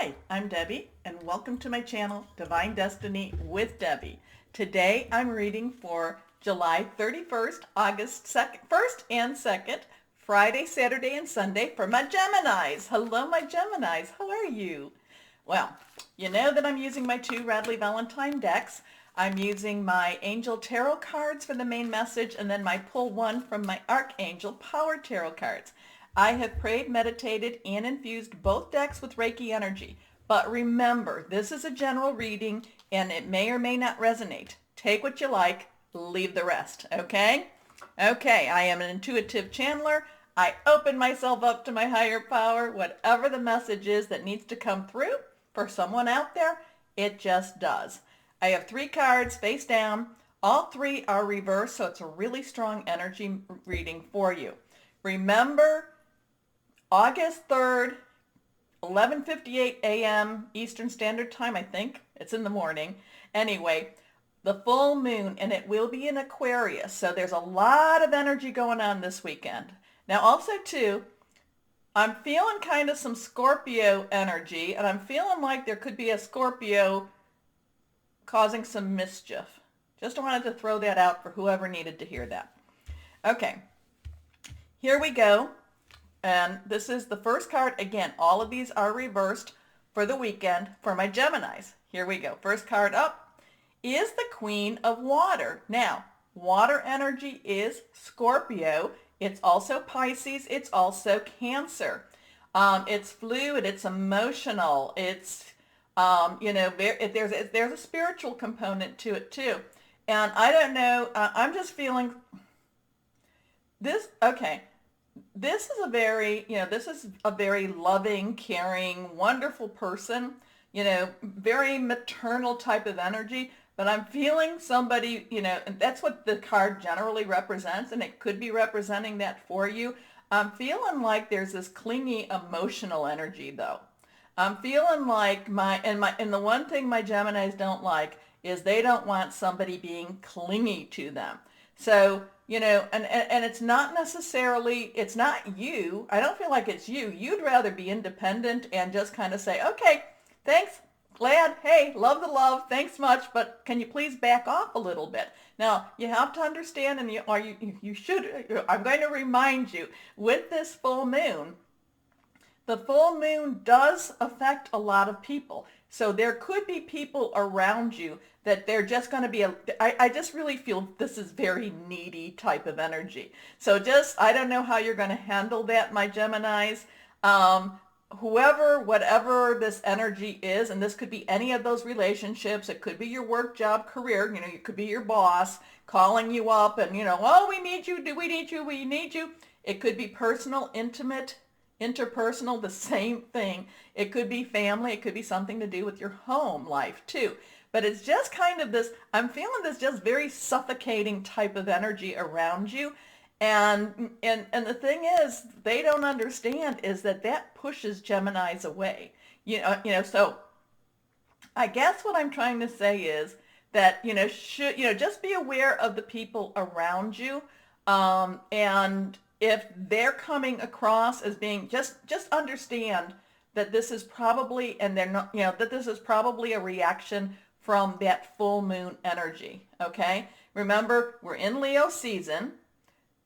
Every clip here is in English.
Hi, I'm Debbie, and welcome to my channel, Divine Destiny with Debbie. Today I'm reading for July 31st, August 1st and 2nd, Friday, Saturday, and Sunday for my Geminis. Hello, my Geminis. How are you? Well, you know that I'm using my two Radley Valentine decks. I'm using my Angel Tarot cards for the main message, and then my pull one from my Archangel Power Tarot cards. I have prayed, meditated, and infused both decks with Reiki energy. But remember, this is a general reading, and it may or may not resonate. Take what you like, leave the rest, okay? Okay, I am an intuitive channeler. I open myself up to my higher power. Whatever the message is that needs to come through for someone out there, it just does. I have 3 cards face down. All 3 are reversed, so it's a really strong energy reading for you. Remember, August 3rd, 11:58 a.m. Eastern Standard Time, I think. It's in the morning. Anyway, the full moon, and it will be in Aquarius. So there's a lot of energy going on this weekend. Now also too, I'm feeling kind of some Scorpio energy, and I'm feeling like there could be a Scorpio causing some mischief. Just wanted to throw that out for whoever needed to hear that. Okay, here we go. And this is the first card. Again, all of these are reversed for the weekend for my Geminis. Here we go. First card up is the Queen of Water. Now, water energy is Scorpio. It's also Pisces. It's also Cancer. It's fluid. It's emotional. It's, there's a spiritual component to it too. And I don't know, I'm just feeling this, okay. This is a very loving, caring, wonderful person, very maternal type of energy, but I'm feeling somebody, and that's what the card generally represents, and it could be representing that for you. I'm feeling like there's this clingy emotional energy though. I'm feeling like and the one thing my Geminis don't like is they don't want somebody being clingy to them. So, and it's not necessarily, it's not you. I don't feel like it's you. You'd rather be independent and just kind of say, okay, thanks, glad, hey, love the love, thanks much, but can you please back off a little bit? Now, you have to understand, and you should, I'm going to remind you, with this full moon, the full moon does affect a lot of people. So there could be people around you that they're just going to be, I just really feel this is very needy type of energy. So I don't know how you're going to handle that, my Geminis. Whatever this energy is, and this could be any of those relationships. It could be your work, job, career. It could be your boss calling you up and, oh, we need you. Do we need you? We need you. It could be personal, intimate, interpersonal, the same thing. It could be family. It could be something to do with your home life too. But it's just kind of this, I'm feeling this just very suffocating type of energy around you. And the thing is, they don't understand is that pushes Geminis away. So I guess what I'm trying to say is that, just be aware of the people around you. And if they're coming across as being, just understand that this is probably, and they're not, that this is probably a reaction from that full moon energy, okay? Remember, we're in Leo season,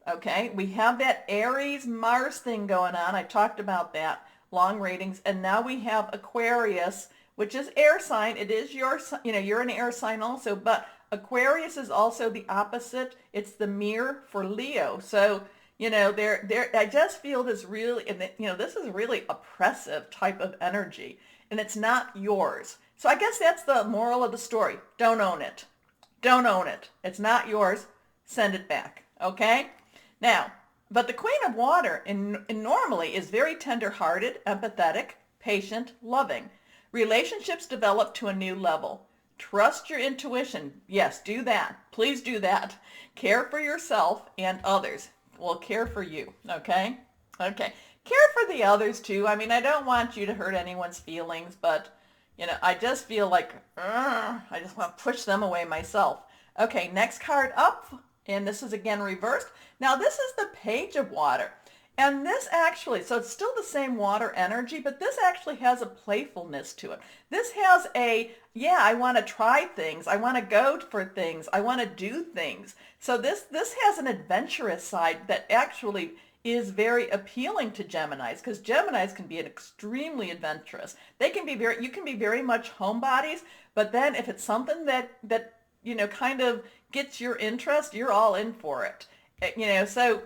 okay? We have that Aries Mars thing going on. I talked about that, long readings. And now we have Aquarius, which is air sign. It is your, you're an air sign also, but Aquarius is also the opposite. It's the mirror for Leo. So, I just feel this really, and this is really oppressive type of energy, and it's not yours. So I guess that's the moral of the story. Don't own it. Don't own it. It's not yours. Send it back. Okay? Now, but the Queen of Water normally is very tender-hearted, empathetic, patient, loving. Relationships develop to a new level. Trust your intuition. Yes, do that. Please do that. Care for yourself and others. Will care for you. Okay? Okay. Care for the others too. I mean, I don't want you to hurt anyone's feelings, but I just feel like I just want to push them away myself. Okay, next card up, and this is again reversed. Now this is the Page of Water. And this actually, so it's still the same water energy, but this actually has a playfulness to it. This has a, yeah, I want to try things. I want to go for things. I want to do things. So this has an adventurous side that actually is very appealing to Geminis, because Geminis can be extremely adventurous. They can be very, you can be very much homebodies, but then if it's something that kind of gets your interest, you're all in for it. So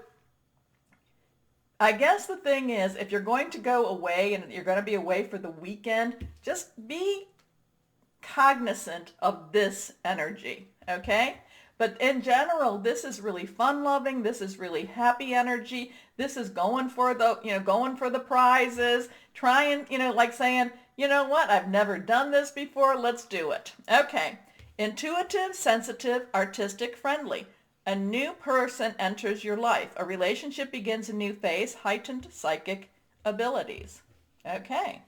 I guess the thing is, if you're going to go away and you're going to be away for the weekend, just be cognizant of this energy, okay? But in general, this is really fun-loving. This is really happy energy. This is going for the prizes, trying, like saying, you know what, I've never done this before. Let's do it. Okay. Intuitive, sensitive, artistic, friendly. A new person enters your life. A relationship begins a new phase, heightened psychic abilities. Okay.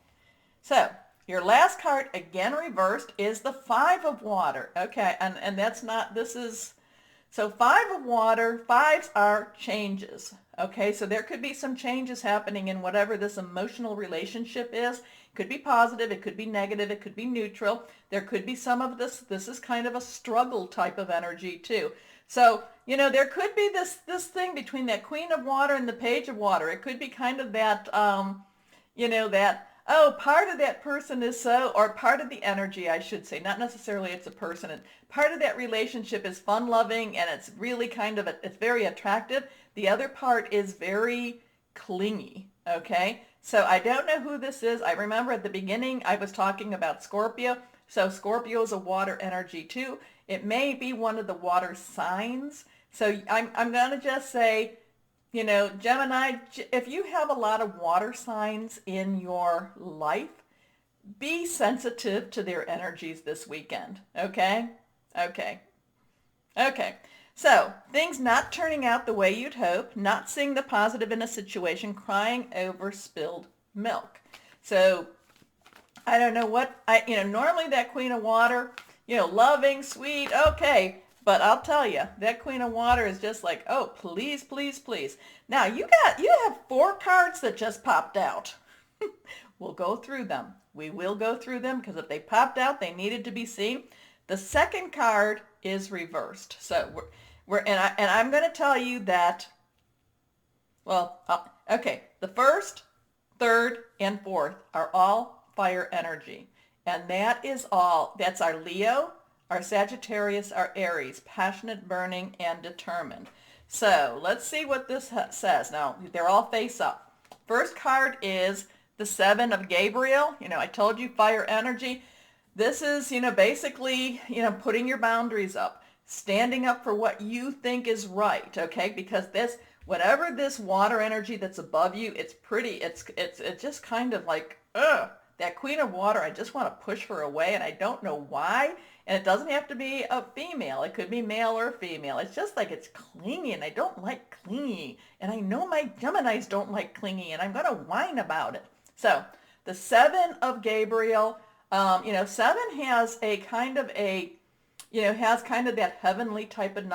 So your last card, again reversed, is the Five of Water. Okay, and that's not, this is, so Five of Water, fives are changes. Okay, so there could be some changes happening in whatever this emotional relationship is. It could be positive, it could be negative, it could be neutral. There could be some of this is kind of a struggle type of energy too. So, there could be this thing between that Queen of Water and the Page of Water. It could be kind of that, oh, part of that person is so, or part of the energy, I should say, not necessarily it's a person. And part of that relationship is fun-loving, and it's really it's very attractive. The other part is very clingy, okay? So I don't know who this is. I remember at the beginning I was talking about Scorpio. So Scorpio is a water energy too. It may be one of the water signs. So I'm going to just say, Gemini, if you have a lot of water signs in your life, be sensitive to their energies this weekend. Okay? Okay. Okay. So, things not turning out the way you'd hope, not seeing the positive in a situation, crying over spilled milk. So, I don't know what, normally that Queen of Water, loving, sweet, okay. But I'll tell you, that Queen of Water is just like, oh, please, please, please. Now, you have 4 cards that just popped out. We'll go through them. We will go through them because if they popped out, they needed to be seen. The second card is reversed. So I'm going to tell you that, okay, the first, third, and fourth are all fire energy. And that's our Leo, our Sagittarius, our Aries, passionate, burning, and determined. So let's see what this says. Now, they're all face up. First card is the Seven of Gabriel. I told you fire energy. This is, basically, putting your boundaries up, standing up for what you think is right, okay? Because whatever this water energy that's above you, it's just kind of like, ugh. That Queen of Water, I just want to push her away, and I don't know why. And it doesn't have to be a female. It could be male or female. It's just like it's clingy, and I don't like clingy. And I know my Geminis don't like clingy, and I'm going to whine about it. So the Seven of Gabriel, 7 has has kind of that heavenly type of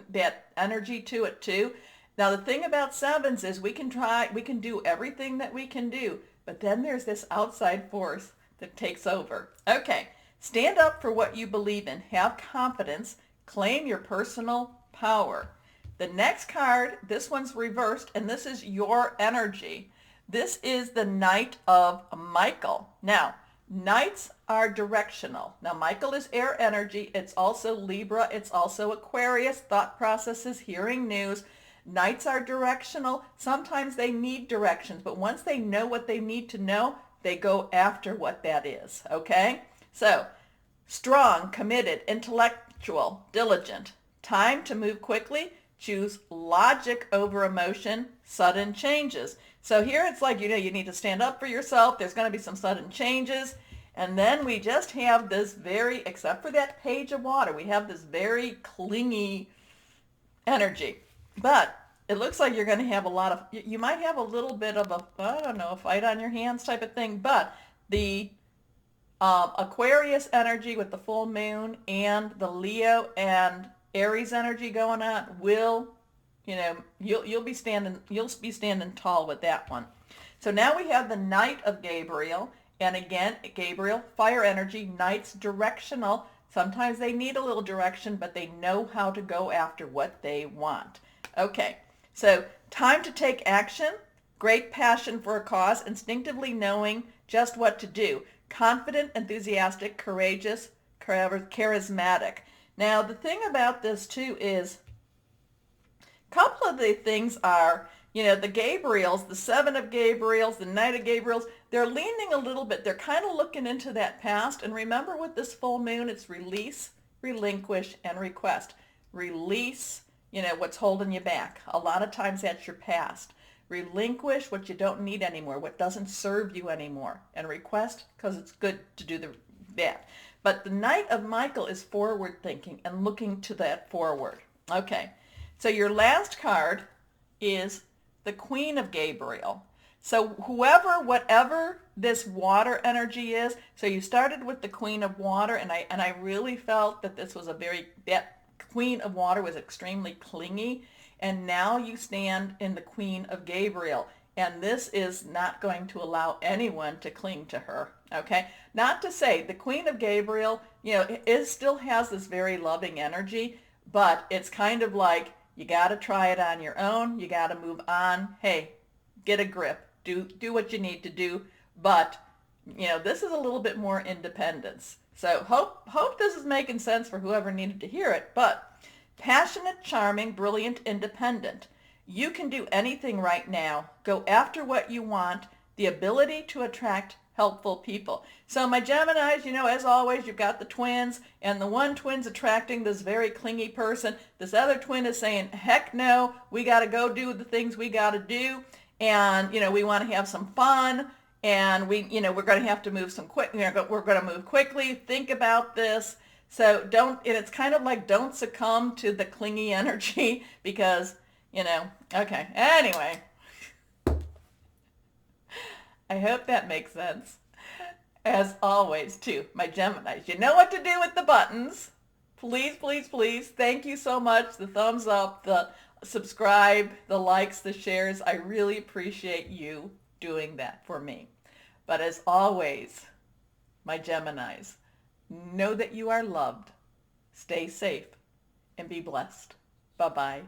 that energy to it too. Now the thing about sevens is we can do everything that we can do. But then there's this outside force that takes over. Okay, stand up for what you believe in. Have confidence. Claim your personal power. The next card, this one's reversed, and this is your energy. This is the Knight of Michael. Now, Knights are directional. Now, Michael is air energy. It's also Libra. It's also Aquarius. Thought processes, hearing news. Knights are directional. Sometimes they need directions, but once they know what they need to know, they go after what that is, okay? So, strong, committed, intellectual, diligent. Time to move quickly. Choose logic over emotion. Sudden changes. So here it's like, you need to stand up for yourself. There's going to be some sudden changes. And then we just have this except for that Page of Water, we have this very clingy energy. But it looks like you're going to have you might have a little bit of a fight on your hands type of thing. But the Aquarius energy with the full moon and the Leo and Aries energy going on will, you'll be standing tall with that one. So now we have the Knight of Gabriel, and again, Gabriel, fire energy, Knights directional. Sometimes they need a little direction, but they know how to go after what they want. Okay, so time to take action, great passion for a cause, instinctively knowing just what to do, confident, enthusiastic, courageous, charismatic. Now, the thing about this too is a couple of the things are, the Gabriels, the Seven of Gabriels, the Knight of Gabriels, they're leaning a little bit. They're kind of looking into that past. And remember with this full moon, it's release, relinquish, and request. Release, what's holding you back. A lot of times that's your past. Relinquish what you don't need anymore, what doesn't serve you anymore. And request, because it's good to do that. But the Knight of Michael is forward thinking and looking to that forward. Okay, so your last card is the Queen of Gabriel. So whatever this water energy is, so you started with the Queen of Water, and I really felt that that Queen of Water was extremely clingy, and now you stand in the Queen of Gabriel, and this is not going to allow anyone to cling to her, okay? Not to say the Queen of Gabriel, it still has this very loving energy, but it's kind of like, you got to try it on your own. You got to move on. Hey, get a grip. Do what you need to do. But, this is a little bit more independence. So hope this is making sense for whoever needed to hear it. But passionate, charming, brilliant, independent. You can do anything right now. Go after what you want. The ability to attract helpful people. So my Geminis, as always, you've got the twins, and the one twin's attracting this very clingy person. This other twin is saying, heck no, we got to go do the things we got to do, and, we want to have some fun, and we're going to have to move we're going to move quickly, think about this. So and it's kind of like, don't succumb to the clingy energy because, okay, anyway. I hope that makes sense. As always, too, my Geminis, you know what to do with the buttons. Please, please, please, thank you so much. The thumbs up, the subscribe, the likes, the shares. I really appreciate you doing that for me. But as always, my Geminis, know that you are loved. Stay safe and be blessed. Bye-bye.